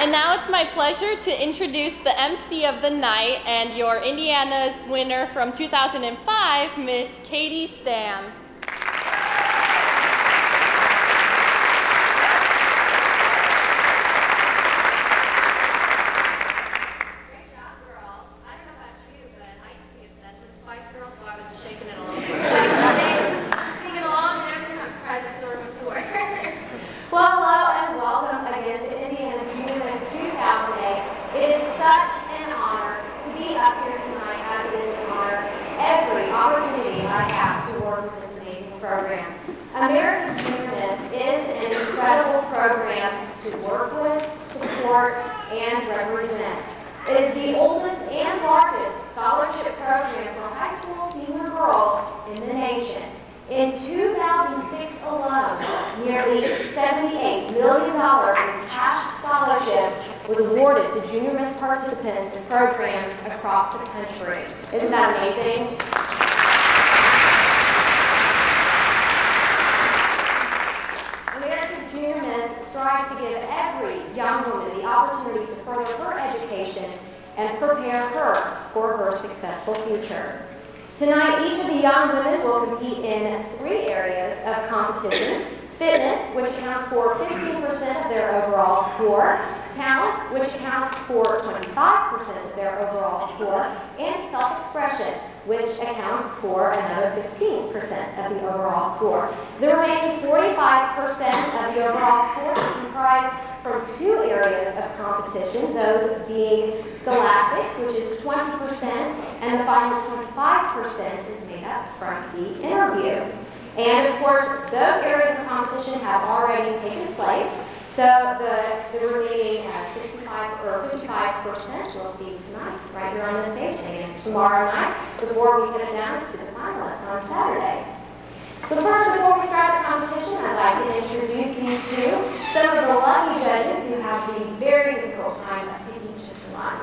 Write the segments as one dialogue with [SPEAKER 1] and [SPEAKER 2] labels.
[SPEAKER 1] And now it's my pleasure to introduce the MC of the night and your Indiana's winner from 2005, Miss Katie Stam.
[SPEAKER 2] America's Junior Miss is an incredible program to work with, support, and represent. It is the oldest and largest scholarship program for high school senior girls in the nation. In 2006 alone, nearly $78 million in cash scholarships was awarded to Junior Miss participants in programs across the country. Isn't that amazing? Junior Miss strives to give every young woman the opportunity to further her education and prepare her for her successful future. Tonight, each of the young women will compete in 3 areas of competition: fitness, which accounts for 15% of their overall score; talent, which accounts for 25% of their overall score; and self-expression, which accounts for another 15% of the overall score. The remaining 45% of the overall score is comprised from 2 areas of competition, those being scholastics, which is 20%, and the final 25% is made up from the interview. And of course, those areas of competition have already taken place, so the remaining 65 or 55% we'll see tonight, right here on the stage, and tomorrow night, before we get it down to the finalists on Saturday. But first, before we start the competition, I'd like to introduce you to some of the lucky judges who have the very difficult time of picking just one.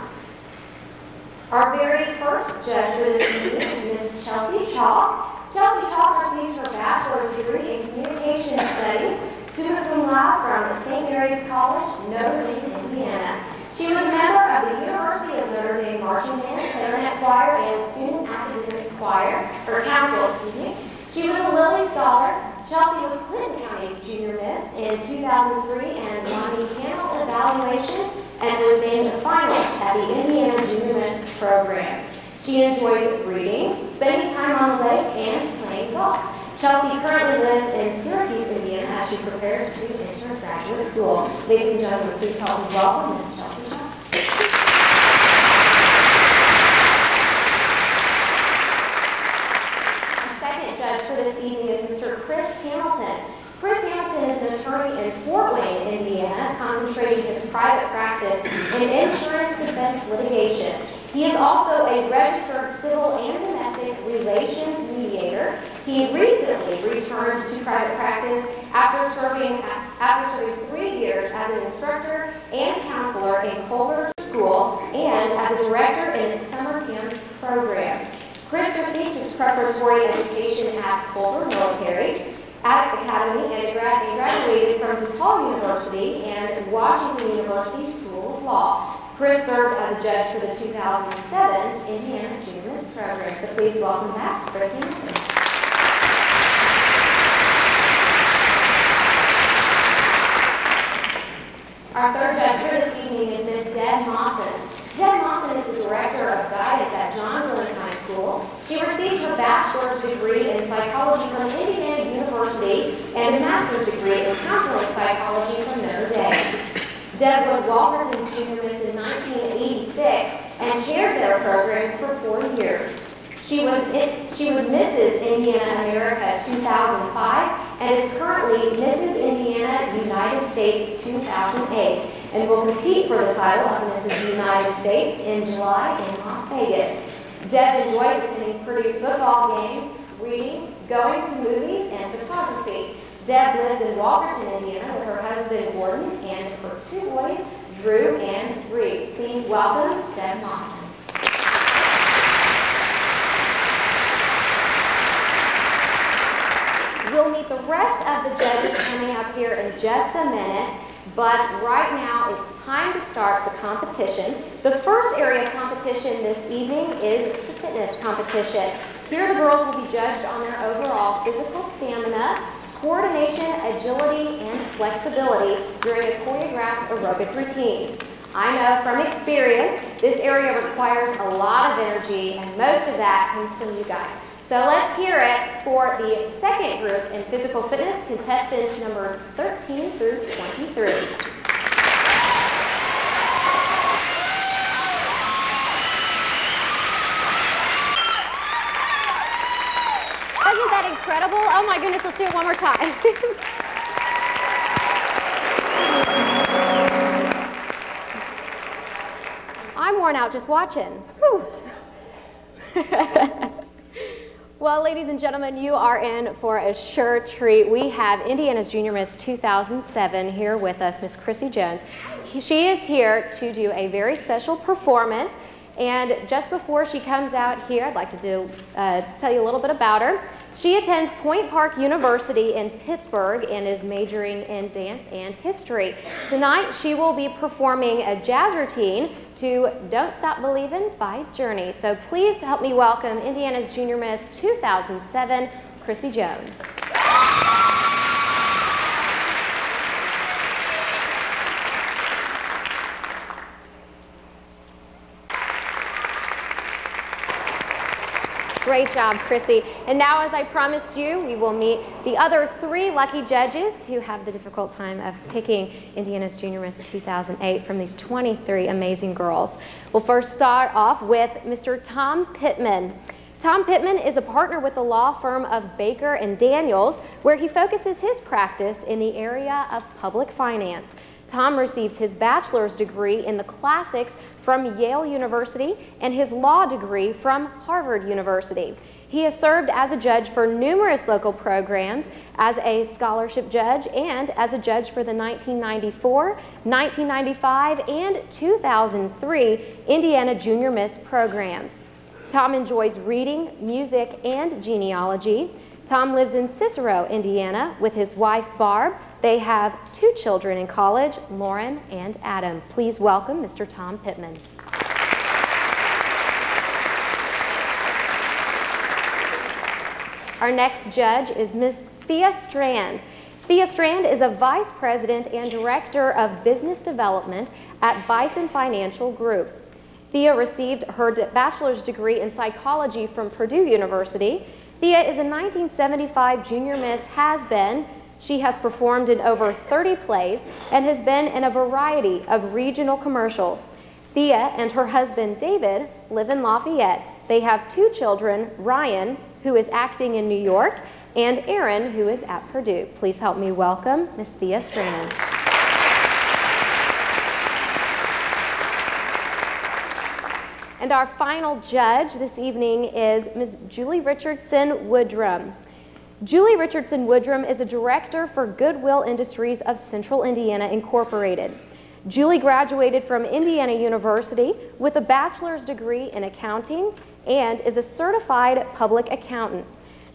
[SPEAKER 2] Our very first judge for this evening is Miss Chelsea Chalk. Chelsea Chalk received her bachelor's degree in communication studies, summa cum laude from the St. Mary's College, Notre Dame, Indiana. She was a member of the University of Notre Dame Marching Band, Clarinet Choir, and Student Academic Choir, or Council, excuse me. She was a Lilly Scholar. Chelsea was Clinton County's Junior Miss in 2003 and won the panel evaluation and was named a finalist at the Indiana Junior Miss program. She enjoys reading, spending time on the lake, and playing golf. Chelsea currently lives in Syracuse, Indiana, as she prepares to enter graduate school. Ladies and gentlemen, please help me welcome Miss Chelsea Chalk. Judge for this evening is Mr. Chris Hamilton. Chris Hamilton is an attorney in Fort Wayne, Indiana, concentrating his private practice in insurance defense litigation. He is also a registered civil and domestic relations mediator. He recently returned to private practice after serving 3 years as an instructor and counselor in Culver School and as a director in its summer camps program. Chris received his preparatory education at Culver Military Academy and graduated from DePaul University and Washington University School of Law. Chris served as a judge for the 2007 Indiana Junior Miss program. So please welcome back Chris Hamilton. Our third judge for this evening is Miss Deb Mosson. Deb Mosson is the Director of Guidance at John Glenn High School. She received her bachelor's degree in psychology from Indiana University and a master's degree in counseling psychology from Notre Dame. Deb was Walkerton's Junior Miss in 1986 and chaired their program for 4 years. She was Mrs. Indiana America 2005 and is currently Mrs. Indiana United States 2008 and will compete for the title of Mrs. United States in July in Las Vegas. Deb enjoys attending Purdue football games, reading, going to movies, and photography. Deb lives in Walkerton, Indiana with her husband Gordon and her 2 boys, Drew and Bree. Please welcome Deb Mosson. We'll meet the rest of the judges coming up here in just a minute. but right now it's time to start the competition. The first area of competition this evening is the fitness competition. Here the girls will be judged on their overall physical stamina, coordination, agility, and flexibility during a choreographed aerobic routine. I know from experience, this area requires a lot of energy, and most of that comes from you guys. So let's hear it for the second group in physical fitness, contestants number 13 through 23. Isn't that incredible? Oh my goodness, let's do it one more time. I'm worn out just watching. Whew. Well, ladies and gentlemen, you are in for a sure treat. We have Indiana's Junior Miss 2007 here with us, Miss Chrissy Jones. She is here to do a very special performance. And just before she comes out here, I'd like to tell you a little bit about her. She attends Point Park University in Pittsburgh and is majoring in dance and history. Tonight, she will be performing a jazz routine to Don't Stop Believin' by Journey. So please help me welcome Indiana's Junior Miss 2007, Chrissy Jones. Great job, Chrissy. And now, as I promised you, we will meet the other 3 lucky judges who have the difficult time of picking Indiana's Junior Miss 2008 from these 23 amazing girls. We'll first start off with Mr. Tom Pitman. Tom Pitman is a partner with the law firm of Baker and Daniels, where he focuses his practice in the area of public finance. Tom received his bachelor's degree in the classics from Yale University and his law degree from Harvard University. He has served as a judge for numerous local programs, as a scholarship judge, and as a judge for the 1994, 1995, and 2003 Indiana Junior Miss programs. Tom enjoys reading, music, and genealogy. Tom lives in Cicero, Indiana, with his wife, Barb. They have 2 children in college, Lauren and Adam. Please welcome Mr. Tom Pitman. Our next judge is Ms. Thea Strand. Thea Strand is a vice president and director of business development at Bison Financial Group. Thea received her bachelor's degree in psychology from Purdue University. Thea is a 1975 Junior Miss has-been. She has performed in over 30 plays and has been in a variety of regional commercials. Thea and her husband David live in Lafayette. They have 2 children, Ryan, who is acting in New York, and Aaron, who is at Purdue. Please help me welcome Ms. Thea Strand. And our final judge this evening is Ms. Juli Richardson Woodrum. Juli Richardson Woodrum is a director for Goodwill Industries of Central Indiana, Incorporated. Julie graduated from Indiana University with a bachelor's degree in accounting and is a certified public accountant.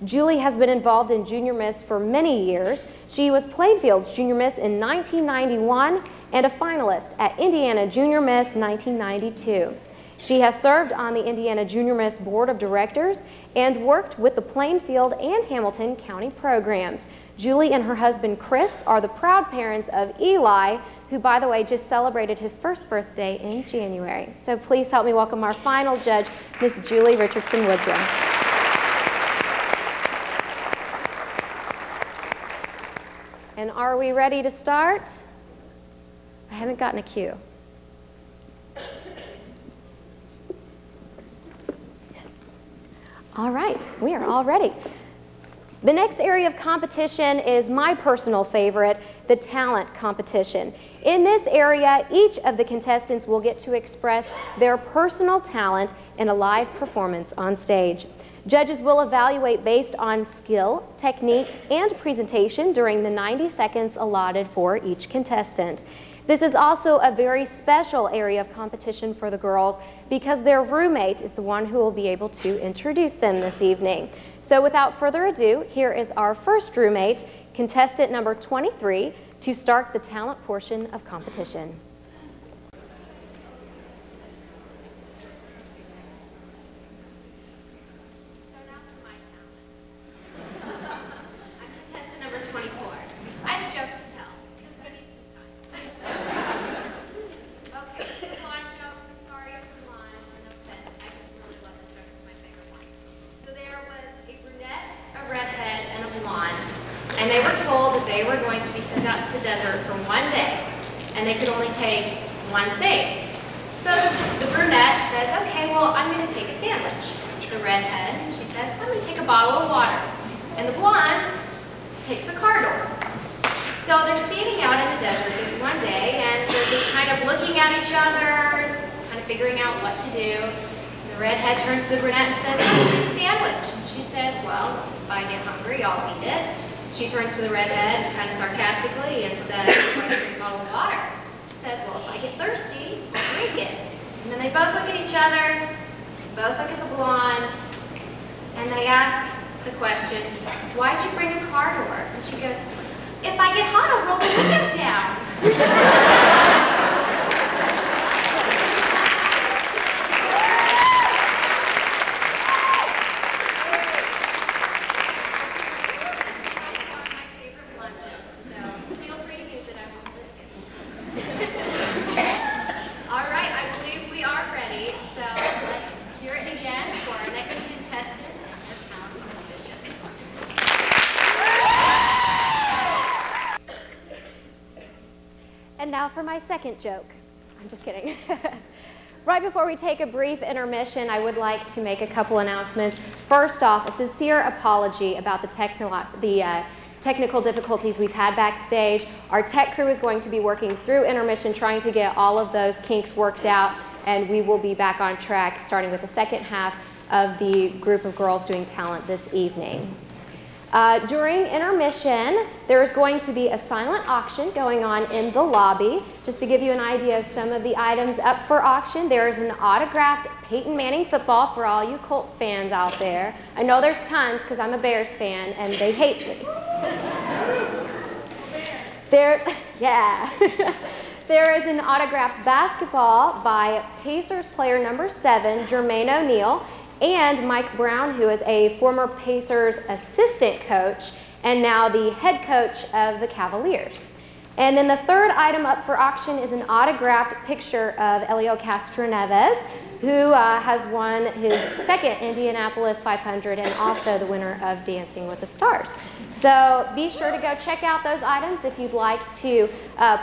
[SPEAKER 2] Julie has been involved in Junior Miss for many years. She was Plainfield's Junior Miss in 1991 and a finalist at Indiana Junior Miss 1992. She has served on the Indiana Junior Miss Board of Directors and worked with the Plainfield and Hamilton County programs. Julie and her husband Chris are the proud parents of Eli, who, by the way, just celebrated his first birthday in January. So please help me welcome our final judge, Ms. Juli Richardson Woodrum. And are we ready to start? I haven't gotten a cue. All right, we are all ready. The next area of competition is my personal favorite, the talent competition. In this area, each of the contestants will get to express their personal talent in a live performance on stage. Judges will evaluate based on skill, technique, and presentation during the 90 seconds allotted for each contestant. This is also a very special area of competition for the girls because their roommate is the one who will be able to introduce them this evening. So without further ado, here is our first roommate, contestant number 23, to start the talent portion of competition.
[SPEAKER 3] And they were told that they were going to be sent out to the desert for one day, and they could only take one thing. So the brunette says, okay, well, I'm going to take a sandwich. The redhead, she says, I'm going to take a bottle of water. And the blonde takes a car door. So they're standing out in the desert this one day, and they're just kind of looking at each other, kind of figuring out what to do. The redhead turns to the brunette and says, I'm going to eat a sandwich. And she says, well, if I get hungry, I'll eat it. She turns to the redhead kind of sarcastically and says, why do you drink a bottle of water? She says, well, if I get thirsty, I'll drink it. And then they both look at each other, both look at the blonde, and they ask the question, why'd you bring a car door? And she goes, if I get hot, I'll roll the window down.
[SPEAKER 2] And now for my second joke. I'm just kidding. Right before we take a brief intermission, I would like to make a couple announcements. First off, a sincere apology about the technical difficulties we've had backstage. Our tech crew is going to be working through intermission, trying to get all of those kinks worked out, and we will be back on track starting with the second half of the group of girls doing talent this evening. During intermission, there is going to be a silent auction going on in the lobby. Just to give you an idea of some of the items up for auction, there is an autographed Peyton Manning football for all you Colts fans out there. I know there's tons because I'm a Bears fan and they hate me. Yeah. There is an autographed basketball by Pacers player number 7, Jermaine O'Neal, and Mike Brown, who is a former Pacers assistant coach and now the head coach of the Cavaliers. And then the third item up for auction is an autographed picture of Elio Castroneves, who has won his second Indianapolis 500 and also the winner of Dancing with the Stars. So be sure to go check out those items if you'd like to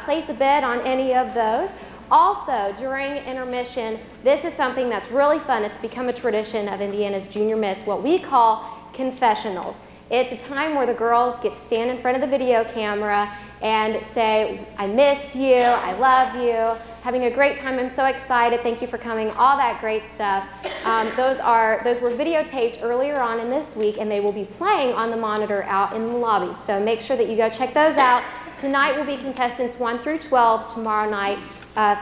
[SPEAKER 2] place a bid on any of those. Also, during intermission, this is something that's really fun. It's become a tradition of Indiana's Junior Miss, what we call confessionals. It's a time where the girls get to stand in front of the video camera and say, I miss you, I love you, having a great time, I'm so excited, thank you for coming, all that great stuff. Those were videotaped earlier on in this week, and they will be playing on the monitor out in the lobby. So make sure that you go check those out. Tonight will be contestants 1 through 12, tomorrow night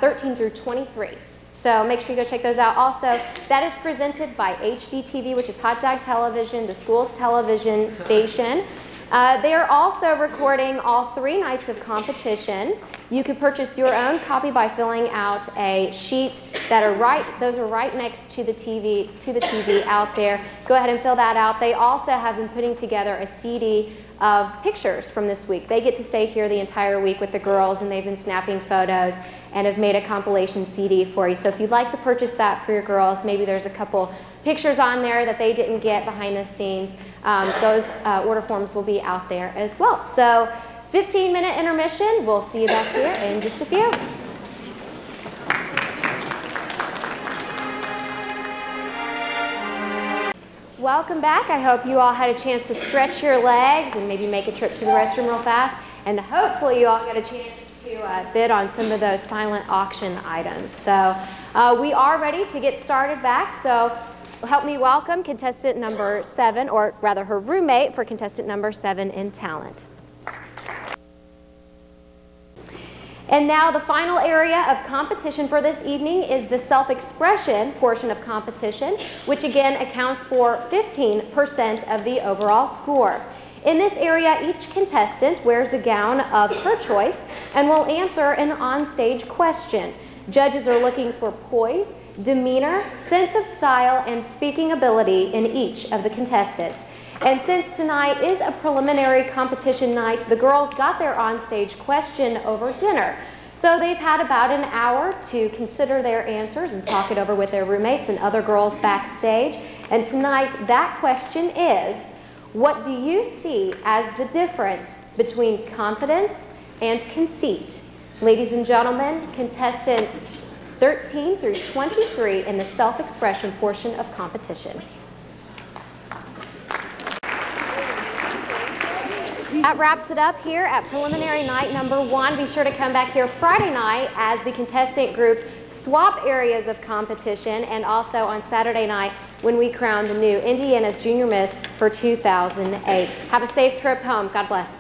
[SPEAKER 2] 13 through 23. So make sure you go check those out. Also, that is presented by HDTV, which is Hot Dog Television, the school's television station. They are also recording all 3 nights of competition. You can purchase your own copy by filling out a sheet those are right next to the TV out there. Go ahead and fill that out. They also have been putting together a CD of pictures from this week. They get to stay here the entire week with the girls, and they've been snapping photos and have made a compilation CD for you. So if you'd like to purchase that for your girls, maybe there's a couple pictures on there that they didn't get behind the scenes, those order forms will be out there as well. So 15-minute intermission. We'll see you back here in just a few. Welcome back. I hope you all had a chance to stretch your legs and maybe make a trip to the restroom real fast. And hopefully you all got a chance to bid on some of those silent auction items. So we are ready to get started back. So help me welcome contestant number 7, or rather her roommate for contestant number 7 in talent. And now the final area of competition for this evening is the self-expression portion of competition, which again accounts for 15% of the overall score. In this area, each contestant wears a gown of her choice and will answer an onstage question. Judges are looking for poise, demeanor, sense of style, and speaking ability in each of the contestants. And since tonight is a preliminary competition night, the girls got their onstage question over dinner. So they've had about an hour to consider their answers and talk it over with their roommates and other girls backstage. And tonight, that question is, what do you see as the difference between confidence and conceit? Ladies and gentlemen, contestants 13 through 23 in the self-expression portion of competition. That wraps it up here at preliminary night number 1. Be sure to come back here Friday night as the contestant groups swap areas of competition, and also on Saturday night when we crown the new Indiana's Junior Miss for 2008. Have a safe trip home. God bless.